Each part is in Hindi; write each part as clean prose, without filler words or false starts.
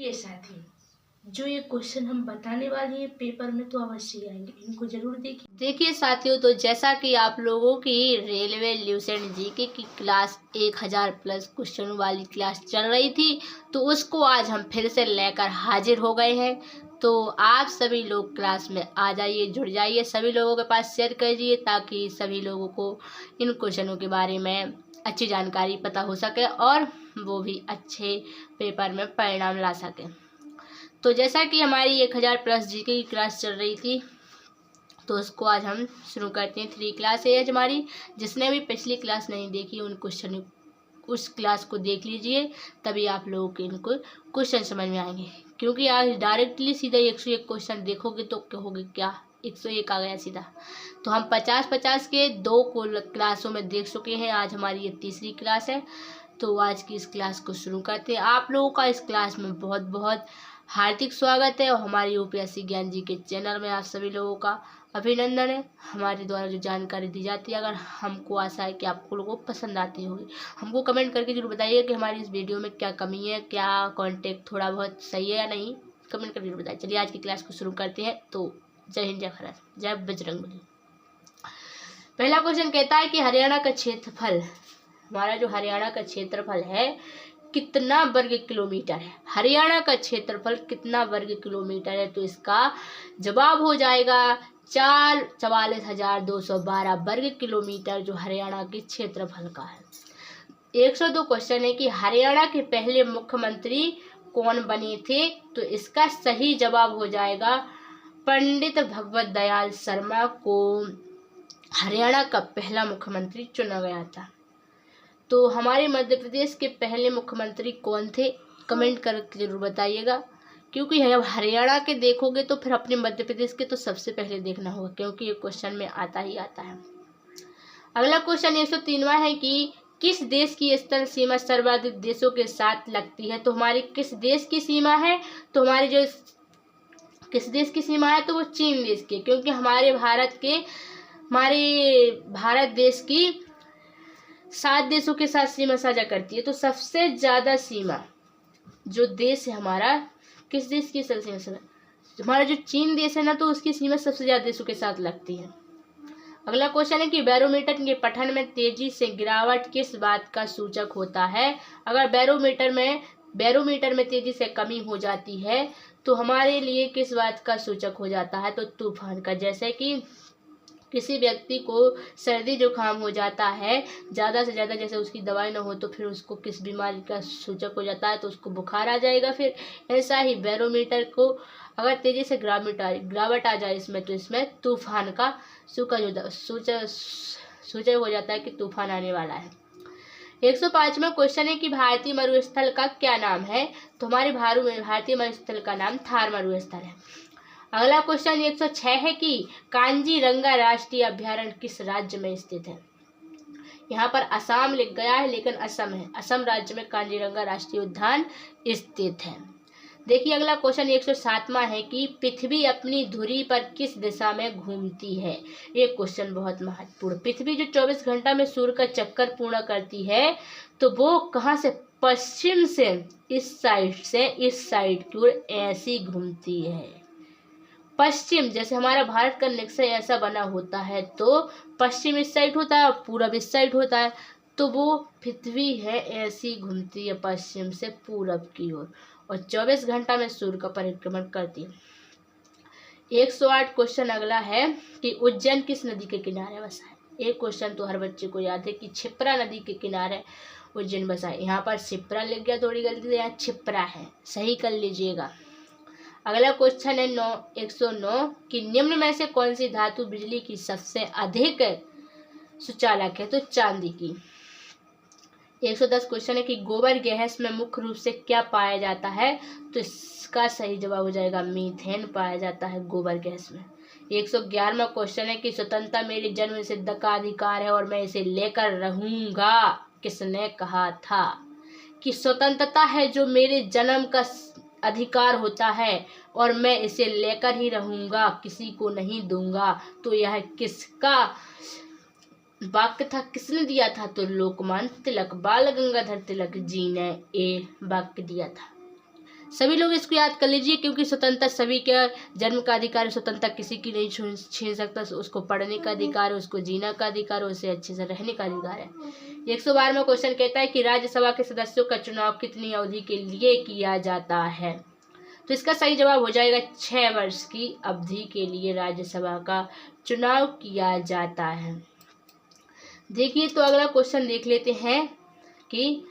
देखिए साथी, जो ये क्वेश्चन हम बताने वाले हैं पेपर में तो अवश्य आएंगे, इनको जरूर देखिए साथियों। तो जैसा कि आप लोगों की रेलवे ल्यूसेंट जीके की क्लास 1000 प्लस क्वेश्चन वाली क्लास चल रही थी, तो उसको आज हम फिर से लेकर हाजिर हो गए हैं। तो आप सभी लोग क्लास में आ जाइए, जुड़ जाइए, सभी लोगों के पास शेयर कीजिए ताकि सभी लोगों को इन क्वेश्चनों के बारे में अच्छी जानकारी पता हो सके और वो भी अच्छे पेपर में परिणाम ला सके। तो जैसा कि हमारी 1000 प्लस जीके की क्लास चल रही थी, तो उसको आज हम शुरू करते हैं। 3 क्लास है आज हमारी। जिसने भी पिछली क्लास नहीं देखी उस क्लास को देख लीजिए, तभी आप लोगों के इनको क्वेश्चन समझ में आएंगे। क्योंकि आज डायरेक्टली सीधा 101 क्वेश्चन देखोगे तो कहोगे क्या 101 आ गया सीधा। तो हम 50-50 के 2 क्लासों में देख चुके हैं। आज हमारी ये तीसरी क्लास है। तो आज की इस क्लास को शुरू करते हैं। आप लोगों का इस क्लास में बहुत बहुत हार्दिक स्वागत है और हमारी यूपीएससी ज्ञान जी के चैनल में आप सभी लोगों का अभिनंदन है। हमारे द्वारा जो जानकारी दी जाती है, अगर हमको आशा है कि आपको लोगों को पसंद आती होगी। हमको कमेंट करके जरूर बताइए कि हमारी इस वीडियो में क्या कमी है, क्या कॉन्टेक्ट थोड़ा बहुत सही है या नहीं, कमेंट करके जरूर बताइए। चलिए आज की क्लास को शुरू करते हैं। तो जय हिंद, जय भारत, जय बजरंगबली। पहला क्वेश्चन कहता है कि हरियाणा का क्षेत्रफल, हमारा जो हरियाणा का क्षेत्रफल है कितना वर्ग किलोमीटर है। हरियाणा का क्षेत्रफल कितना वर्ग किलोमीटर है? तो इसका जवाब हो जाएगा 444,212 वर्ग किलोमीटर, जो हरियाणा के क्षेत्रफल का है। 102 क्वेश्चन है कि हरियाणा के पहले मुख्यमंत्री कौन बने थे? तो इसका सही जवाब हो जाएगा पंडित भगवत दयाल शर्मा को हरियाणा का पहला मुख्यमंत्री चुना गया था। तो हमारे मध्य प्रदेश के पहले मुख्यमंत्री कौन थे? कमेंट करके जरूर बताइएगा। क्योंकि हरियाणा के देखोगे तो फिर अपने मध्य प्रदेश के तो सबसे पहले देखना होगा, क्योंकि ये क्वेश्चन में आता ही आता है। अगला क्वेश्चन 103वां है कि किस देश की स्थल सीमा सर्वाधिक देशों के साथ लगती है? तो हमारी किस देश की सीमा है? तो हमारी जो किस देश की सीमा है तो वो चीन देश की, क्योंकि हमारे भारत देश की 7 देशों के साथ सीमा साझा करती है। तो सबसे ज्यादा सीमा जो देश है हमारा, किस देश की सीमा से? हमारा जो चीन देश है ना, तो उसकी सीमा सबसे ज्यादा देशों के साथ लगती है। अगला क्वेश्चन है कि बैरोमीटर के पठन में तेजी से गिरावट किस बात का सूचक होता है? अगर बैरोमीटर में तेजी से कमी हो जाती है तो हमारे लिए किस बात का सूचक हो जाता है? तो तूफान का। जैसे कि किसी व्यक्ति को सर्दी जुकाम हो जाता है ज़्यादा से ज़्यादा, जैसे उसकी दवाई ना हो तो फिर उसको किस बीमारी का सूचक हो जाता है? तो उसको बुखार आ जाएगा। फिर ऐसा ही बैरोमीटर को अगर तेजी से गिरावट आ जाए इसमें, तो इसमें तूफान का सूचक हो जाता है कि तूफान आने वाला है। 105वां क्वेश्चन है कि भारतीय मरुस्थल का क्या नाम है? तो हमारे भारतीय मरुस्थल का नाम थार मरुस्थल है। अगला क्वेश्चन 106 है कि कांजीरंगा राष्ट्रीय अभयारण्य किस राज्य में स्थित है? यहाँ पर असम लिख गया है, लेकिन असम है। असम राज्य में कांजीरंगा राष्ट्रीय उद्यान स्थित है। देखिए अगला क्वेश्चन 107वां है कि पृथ्वी अपनी धुरी पर किस दिशा में घूमती है? ये क्वेश्चन बहुत महत्वपूर्ण। पृथ्वी जो 24 घंटा में सूर्य का चक्कर पूर्ण करती है, तो वो कहाँ से? पश्चिम से इस साइड की ओर ऐसी घूमती है। पश्चिम, जैसे हमारा भारत का नक्शा ऐसा बना होता है, तो पश्चिम इस साइड होता है और पूरब इस साइड होता है। तो वो पृथ्वी है ऐसी घूमती है पश्चिम से पूरब की ओर और 24 घंटा में सूर्य का परिक्रमण करती है। 108 क्वेश्चन अगला है कि उज्जैन किस नदी के किनारे बसा है? एक क्वेश्चन तो हर बच्चे को याद है कि क्षिप्रा नदी के किनारे उज्जैन बसा है। यहाँ पर क्षिप्रा लिख गया, थोड़ी गलती से, यहाँ क्षिप्रा है, सही कर लीजिएगा। अगला क्वेश्चन है 109 कि निम्न में से कौन सी धातु बिजली की सबसे अधिक सुचालक है? तो चांदी की। 110 क्वेश्चन है कि गोबर गैस में मुख्य रूप से क्या पाया जाता है? तो इसका सही जवाब हो जाएगा मीथेन पाया जाता है गोबर गैस में। 111वां क्वेश्चन है कि स्वतंत्रता मेरे जन्म सिद्ध का अधिकार है और मैं इसे लेकर रहूंगा। किसने कहा था कि स्वतंत्रता है जो मेरे जन्म का अधिकार होता है और मैं इसे लेकर ही रहूंगा, किसी को नहीं दूंगा? तो यह किसका वाक्य था, किसने दिया था? तो लोकमान्य तिलक, बाल गंगाधर तिलक जी ने ये वाक्य दिया था। सभी लोग इसको याद कर लीजिए, क्योंकि स्वतंत्रता सभी के जन्म का अधिकार है, स्वतंत्रता किसी की नहीं छीन सकता। उसको पढ़ने का अधिकार है, उसको जीने का अधिकार है, उसे अच्छे से रहने का अधिकार है। 112वां क्वेश्चन कहता है कि राज्यसभा के सदस्यों का चुनाव कितनी अवधि के लिए किया जाता है? तो इसका सही जवाब हो जाएगा 6 वर्ष की अवधि के लिए राज्यसभा का चुनाव किया जाता है। देखिए, तो अगला क्वेश्चन देख लेते हैं कि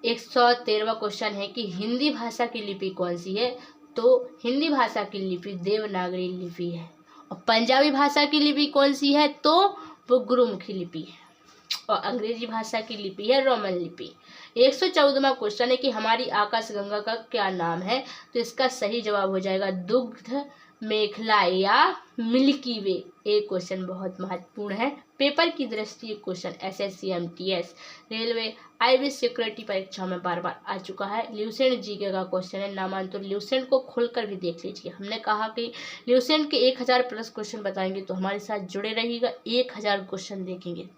113वां क्वेश्चन है कि हिंदी भाषा की लिपि कौन सी है? तो हिंदी भाषा की लिपि देवनागरी लिपि है। और पंजाबी भाषा की लिपि कौन सी है? तो वो गुरुमुखी लिपि है। और अंग्रेजी भाषा की लिपि है रोमन लिपि। 114वां क्वेश्चन है कि हमारी आकाशगंगा का क्या नाम है? तो इसका सही जवाब हो जाएगा दुग्ध मेखला या मिल्की वे। एक क्वेश्चन बहुत महत्वपूर्ण है, पेपर की दृष्टि question SSC MTS railway IB security परीक्षा में बार बार आ चुका है। ल्यूसेंट जीके का क्वेश्चन है, नामांतर ल्यूसेंट को खोलकर भी देख लीजिए। हमने कहा कि ल्यूसेंट के 1000 प्लस क्वेश्चन बताएंगे, तो हमारे साथ जुड़े रहिएगा, 1000 क्वेश्चन देखेंगे।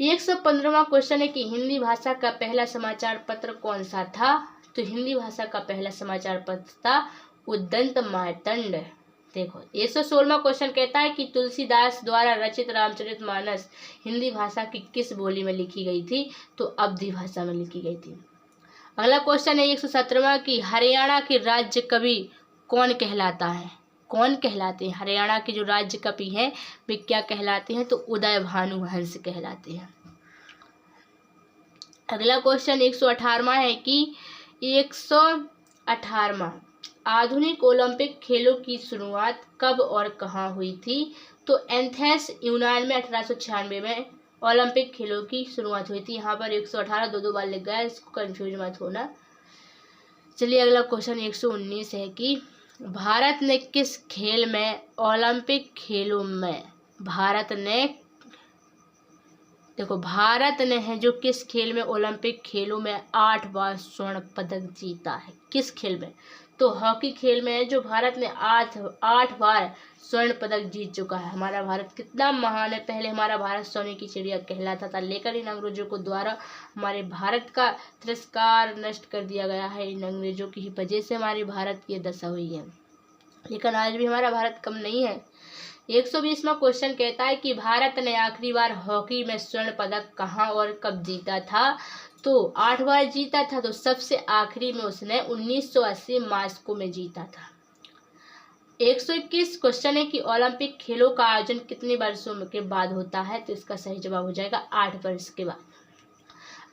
115वां क्वेश्चन है कि हिंदी भाषा का पहला समाचार पत्र कौन सा था? तो हिंदी भाषा का पहला समाचार पत्र था उद्दंत मार्तंड। देखो, 116वां क्वेश्चन कहता है कि तुलसीदास द्वारा रचित रामचरितमानस हिंदी भाषा की किस बोली में लिखी गई थी? तो अवधी भाषा में लिखी गई थी। अगला क्वेश्चन है 117वां कि हरियाणा के राज्य कवि कौन कहलाता है? कौन कहलाते हैं? हरियाणा के जो राज्य कवि हैं वे क्या कहलाते हैं? तो उदय भानु हंस कहलाते हैं। अगला क्वेश्चन 118वां है कि 118वां आधुनिक ओलंपिक खेलों की शुरुआत कब और कहाँ हुई थी? तो एथेंस यूनान में 1896 में ओलंपिक खेलों की शुरुआत हुई थी। यहाँ पर 118 दो बार लिख गया, इसको कंफ्यूज मत होना। चलिए, अगला क्वेश्चन 119 है कि भारत ने किस खेल में ओलंपिक खेलों में भारत ने है जो किस खेल में ओलंपिक खेलों में 8 बार स्वर्ण पदक जीता है? किस खेल में? तो हॉकी खेल में है, जो भारत ने 8 बार स्वर्ण पदक जीत चुका है। हमारा भारत कितना महान है। पहले हमारा भारत सोने की चिड़िया कहलाता था, लेकर इन अंग्रेजों को द्वारा हमारे भारत का तिरस्कार नष्ट कर दिया गया है। इन अंग्रेजों की ही वजह से हमारे भारत की दशा हुई है, लेकिन आज भी हमारा भारत कम नहीं है। 120वां क्वेश्चन कहता है कि भारत ने आखिरी बार हॉकी में स्वर्ण पदक कहाँ और कब जीता था? तो 8 बार जीता था, तो सबसे आखिरी में उसने 1980 मास्को में जीता था। 121 क्वेश्चन है कि ओलंपिक खेलों का आयोजन कितने वर्षों के बाद होता है? तो इसका सही जवाब हो जाएगा 8 वर्ष के बाद।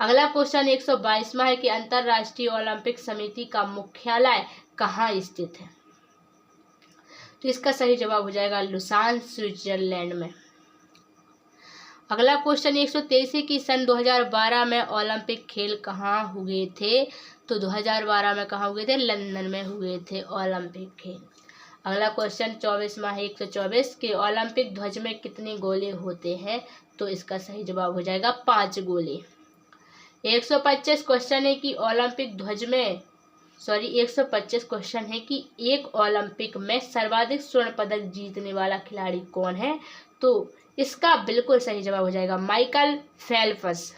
अगला क्वेश्चन 122वां है कि अंतर्राष्ट्रीय ओलंपिक समिति का मुख्यालय कहाँ स्थित है? तो इसका सही जवाब हो जाएगा लुसान, स्विट्जरलैंड में। अगला क्वेश्चन 123 है कि सन 2012 में ओलंपिक खेल कहाँ हुए थे? तो 2012 में कहाँ हुए थे? लंदन में हुए थे ओलंपिक खेल। अगला क्वेश्चन 24वां है 124 के ओलंपिक ध्वज में कितने गोले होते हैं? तो इसका सही जवाब हो जाएगा 5 गोले। 125 क्वेश्चन है कि ओलंपिक ध्वज में 125 क्वेश्चन है कि एक ओलंपिक में सर्वाधिक स्वर्ण पदक जीतने वाला खिलाड़ी कौन है? तो इसका बिल्कुल सही जवाब हो जाएगा माइकल फेल्प्स।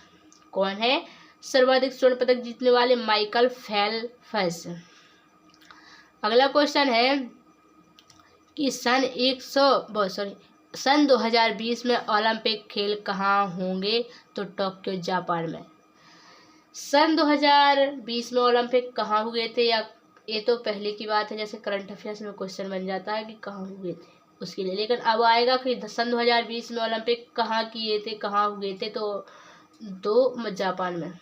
कौन है सर्वाधिक स्वर्ण पदक जीतने वाले? Michael Phelps. अगला क्वेश्चन है कि सन 2020 में ओलंपिक खेल कहाँ होंगे? तो टोक्यो, जापान में। सन 2020 में ओलंपिक कहाँ हुए थे? या ये तो पहले की बात है, जैसे करंट अफेयर्स में क्वेश्चन बन जाता है कि कहाँ हुए थे उसके लिए, लेकिन अब आएगा कि सन 2020 में ओलंपिक कहाँ किए थे, कहाँ हुए थे? तो जापान में।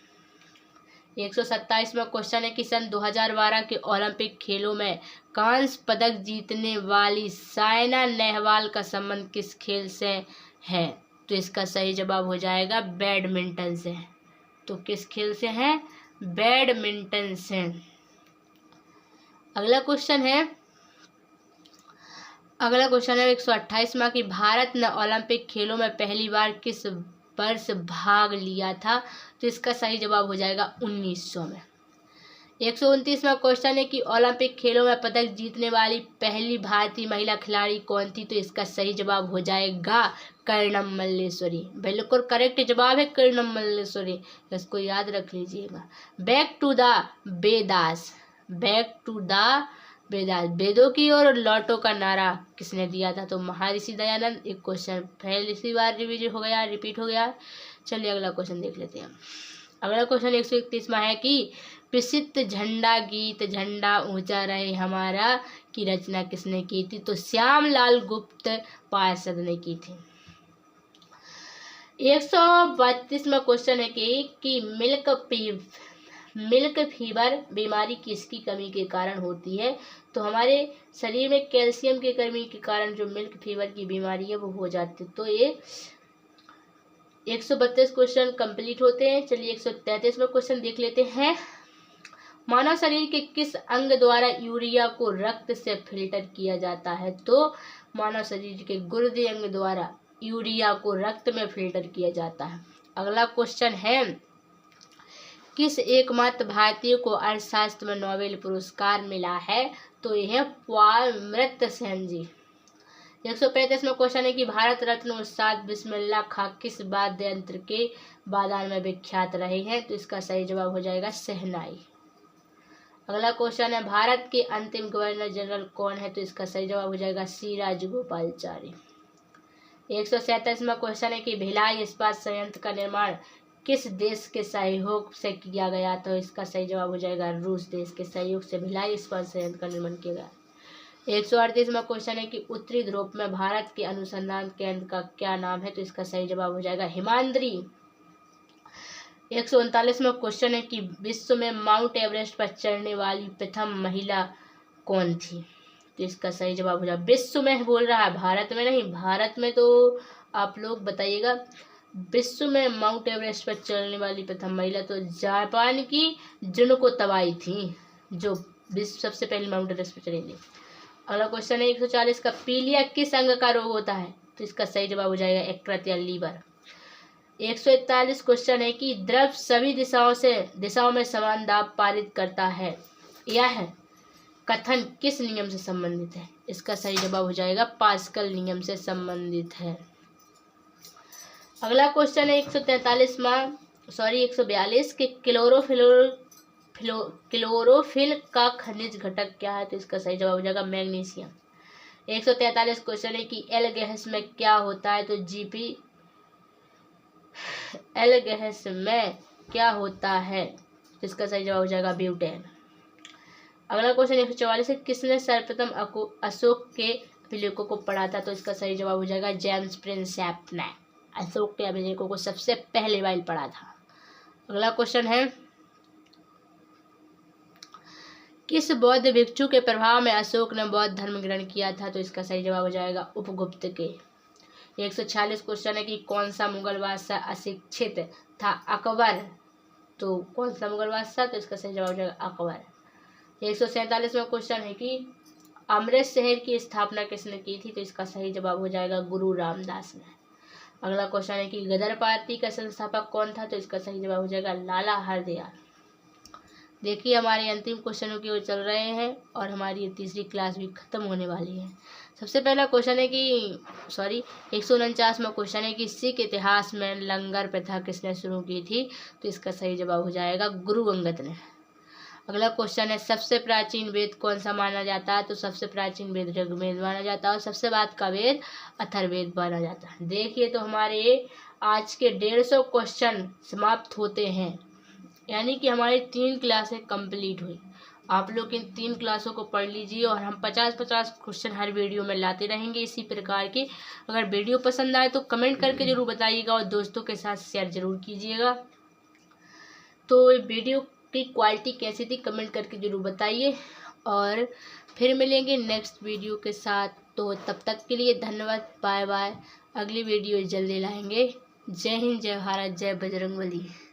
127वां क्वेश्चन है कि सन 2012 के ओलंपिक खेलों में कांस्य पदक जीतने वाली साइना नेहवाल का संबंध किस खेल से है? तो इसका सही जवाब हो जाएगा बैडमिंटन से। तो किस खेल से है? बैडमिंटन से। अगला क्वेश्चन है 128वां कि भारत ने ओलंपिक खेलों में पहली बार किस वर्ष भाग लिया था? तो इसका सही जवाब हो जाएगा 1900 में। 129वां क्वेश्चन है कि ओलंपिक खेलों में पदक जीतने वाली पहली भारतीय महिला खिलाड़ी कौन थी? तो इसका सही जवाब हो जाएगा कर्णम मल्लेश्वरी। बिल्कुल करेक्ट जवाब है कर्णम मल्लेश्वरी, इसको याद रख लीजिएगा। Back to the Vedas, back to the Vedas, वेदों की ओर लौटो का नारा किसने दिया था? तो महर्षि दयानंद। एक क्वेश्चन पहली बार रिवीजन हो गया, रिपीट हो गया। चलिए अगला क्वेश्चन देख लेते हैं। अगला क्वेश्चन 131वां है कि प्रसिद्ध झंडा गीत झंडा ऊंचा रहे हमारा की रचना किसने की थी? तो श्यामलाल गुप्त पार्षद ने की थी। 132वां क्वेश्चन है कि मिल्क फीवर बीमारी किसकी कमी के कारण होती है? तो हमारे शरीर में कैल्शियम की कमी के कारण जो मिल्क फीवर की बीमारी है वो हो जाती है। तो ये 132 क्वेश्चन कंप्लीट होते हैं। चलिए 133वां क्वेश्चन देख लेते हैं। मानव शरीर के किस अंग द्वारा यूरिया को रक्त से फिल्टर किया जाता है? तो मानव शरीर के गुर्दे अंग द्वारा यूरिया को रक्त में फिल्टर किया जाता है। अगला क्वेश्चन है किस एकमात्र भारतीय को अर्थशास्त्र में नोबेल पुरस्कार मिला है? तो यह अमर्त्य सेन जी। 135वां क्वेश्चन है कि भारत रत्न उस्ताद बिस्मिल्लाह खां किस वाद्य यंत्र के वादन में विख्यात रहे हैं? तो इसका सही जवाब हो जाएगा शहनाई। अगला क्वेश्चन है भारत के अंतिम गवर्नर जनरल कौन है? तो इसका सही जवाब हो जाएगा सी राजगोपालाचारी। 137वां क्वेश्चन है कि भिलाई इस्पात संयंत्र का निर्माण किस देश के सहयोग से किया गया? तो इसका सही जवाब हो जाएगा रूस देश के सहयोग से भिलाई इस्पात संयंत्र का निर्माण किया गया। 138वां क्वेश्चन है कि उत्तरी ध्रुव में भारत के अनुसंधान केंद्र का क्या नाम है? तो इसका सही जवाब हो जाएगा हिमाद्री। 139वां क्वेश्चन है कि विश्व में माउंट एवरेस्ट पर चढ़ने वाली प्रथम महिला कौन थी? तो इसका सही जवाब हो जाएगा, विश्व में बोल रहा है, भारत में नहीं। भारत में तो आप लोग बताइएगा। विश्व में माउंट एवरेस्ट पर चढ़ने वाली प्रथम महिला तो जापान की जुनको तबाई थी, जो विश्व सबसे पहले माउंट एवरेस्ट पर चढ़ी थी। अगला क्वेश्चन है 140 का पीलिया किस अंग का रोग होता है? तो इसका सही जवाब हो जाएगा यकृत या लीवर। 141 क्वेश्चन है कि द्रव सभी दिशाओं में समान दाब पारित करता है, यह कथन किस नियम से संबंधित है? इसका सही जवाब हो जाएगा पास्कल नियम से संबंधित है। अगला क्वेश्चन है 142 के क्लोरोफिल का खनिज घटक क्या है? तो इसका सही जवाब हो जाएगा मैग्नीशियम। 143 क्वेश्चन है कि एल गैस में क्या होता है? तो जीपी एल गैस में क्या होता है? इसका सही जवाब हो जाएगा ब्यूटेन। अगला क्वेश्चन 144 है किसने सर्वप्रथम अशोक के अभिलेखों को पढ़ा था? तो इसका सही जवाब हो जाएगा जेम्स प्रिंसेप ने अशोक के अभिलेखों को सबसे पहले बार पढ़ा था। अगला क्वेश्चन है किस बौद्ध भिक्षु के प्रभाव में अशोक ने बौद्ध धर्म ग्रहण किया था? तो इसका सही जवाब हो जाएगा उपगुप्त के। 146 क्वेश्चन है कि कौन सा मुगल बादशाह अशिक्षित था? अकबर। तो कौन सा मुगल बादशाह? तो इसका सही जवाब हो जाएगा अकबर। 147वां क्वेश्चन है कि अमृत शहर की स्थापना किसने की थी? तो इसका सही जवाब हो जाएगा गुरु रामदास ने। अगला क्वेश्चन है कि गदर पार्टी का संस्थापक कौन था? तो इसका सही जवाब हो जाएगा लाला हरदयाल। देखिए हमारे अंतिम क्वेश्चनों की ओर चल रहे हैं और हमारी तीसरी क्लास भी खत्म होने वाली है। सबसे पहला क्वेश्चन है कि 149वां क्वेश्चन है कि सिख इतिहास में लंगर प्रथा किसने शुरू की थी? तो इसका सही जवाब हो जाएगा गुरु अंगद ने। अगला क्वेश्चन है सबसे प्राचीन वेद कौन सा माना जाता है? तो सबसे प्राचीन वेद ऋग्वेद माना जाता है और सबसे बाद का वेद अथर्ववेद माना जाता है। देखिए तो हमारे आज के 150 क्वेश्चन समाप्त होते हैं, यानी कि हमारी 3 क्लासें कंप्लीट हुई। आप लोग इन 3 क्लासों को पढ़ लीजिए और हम 50-50 क्वेश्चन हर वीडियो में लाते रहेंगे इसी प्रकार के। अगर वीडियो पसंद आए तो कमेंट करके ज़रूर बताइएगा और दोस्तों के साथ शेयर ज़रूर कीजिएगा। तो वीडियो की क्वालिटी कैसी थी कमेंट करके ज़रूर बताइए और फिर मिलेंगे नेक्स्ट वीडियो के साथ। तो तब तक के लिए धन्यवाद, बाय बाय। अगली वीडियो जल्दी लाएंगे। जय हिंद, जय भारत, जय बजरंगबली।